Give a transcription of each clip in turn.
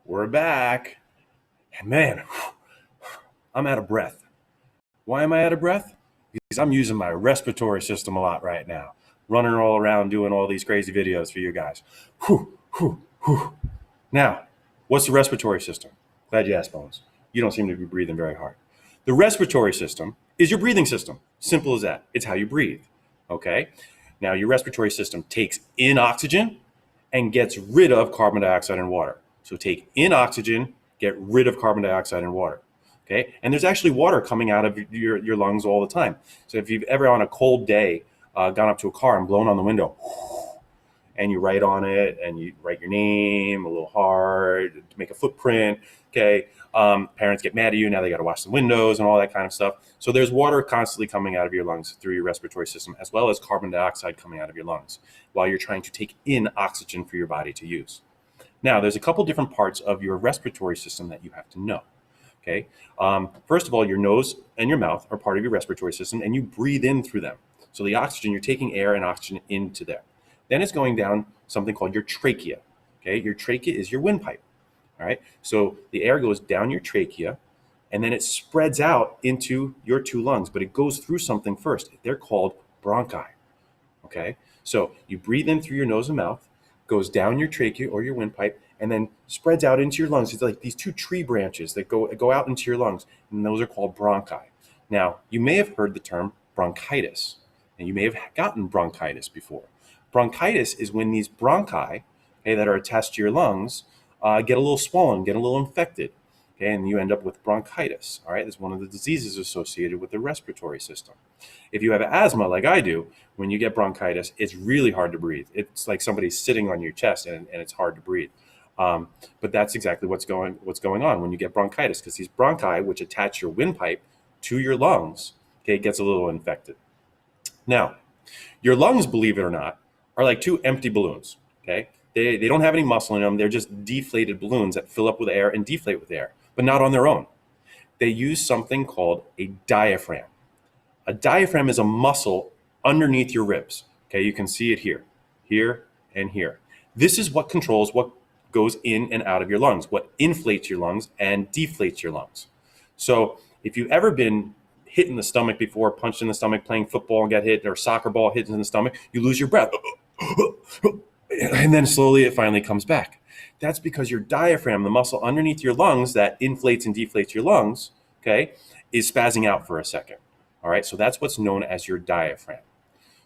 We're back. And man, I'm out of breath. Why am I out of breath? Because I'm using my respiratory system a lot right now. Running all around doing all these crazy videos for you guys. Whew, whew, whew. Now, what's the respiratory system? Glad you asked, Bones. You don't seem to be breathing very hard. The respiratory system is your breathing system. Simple as that. It's how you breathe. Okay? Now, your respiratory system takes in oxygen and gets rid of carbon dioxide and water. So take in oxygen, get rid of carbon dioxide and water. Okay? And there's actually water coming out of your lungs all the time. So if you've ever on a cold day gone up to a car and blown on the window, and you write on it and you write your name a little hard to make a footprint, okay? Parents get mad at you, now they got to wash the windows and all that kind of stuff. So there's water constantly coming out of your lungs through your respiratory system, as well as carbon dioxide coming out of your lungs while you're trying to take in oxygen for your body to use. Now, there's a couple different parts of your respiratory system that you have to know, okay? First of all, your nose and your mouth are part of your respiratory system, and you breathe in through them. So the oxygen, you're taking air and oxygen into there. Then it's going down something called your trachea, okay? Your trachea is your windpipe, all right? So the air goes down your trachea, and then it spreads out into your two lungs, but it goes through something first. They're called bronchi, okay? So you breathe in through your nose and mouth, goes down your trachea or your windpipe, and then spreads out into your lungs. It's like these two tree branches that go out into your lungs, and those are called bronchi. Now, you may have heard the term bronchitis, and you may have gotten bronchitis before. Bronchitis is when these bronchi, okay, that are attached to your lungs get a little swollen, get a little infected, okay, and you end up with bronchitis. All right, it's one of the diseases associated with the respiratory system. If you have asthma, like I do, when you get bronchitis, it's really hard to breathe. It's like somebody's sitting on your chest, and it's hard to breathe. But that's exactly what's going on when you get bronchitis, because these bronchi, which attach your windpipe to your lungs, okay, gets a little infected. Now, your lungs, believe it or not, are like two empty balloons, okay? They don't have any muscle in them. They're just deflated balloons that fill up with air and deflate with air, but not on their own. They use something called a diaphragm. A diaphragm is a muscle underneath your ribs, okay? You can see it here, here, and here. This is what controls what goes in and out of your lungs, what inflates your lungs and deflates your lungs. So if you've ever been hit in the stomach before, punched in the stomach, playing football and get hit, or soccer ball hit in the stomach, you lose your breath. And then slowly it finally comes back. That's because your diaphragm, the muscle underneath your lungs that inflates and deflates your lungs, okay, is spazzing out for a second. All right, so that's what's known as your diaphragm.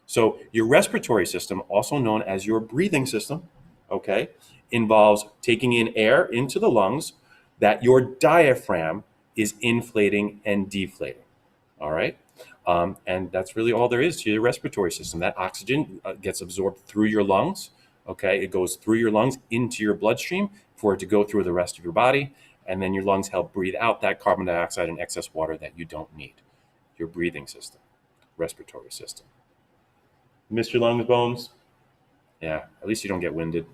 So your respiratory system, also known as your breathing system, okay, involves taking in air into the lungs that your diaphragm is inflating and deflating. All right. And that's really all there is to your respiratory system. That oxygen gets absorbed through your lungs. Okay. It goes through your lungs into your bloodstream for it to go through the rest of your body. And then your lungs help breathe out that carbon dioxide and excess water that you don't need. Your breathing system, respiratory system. Miss your lungs, Bones? Yeah. At least you don't get winded.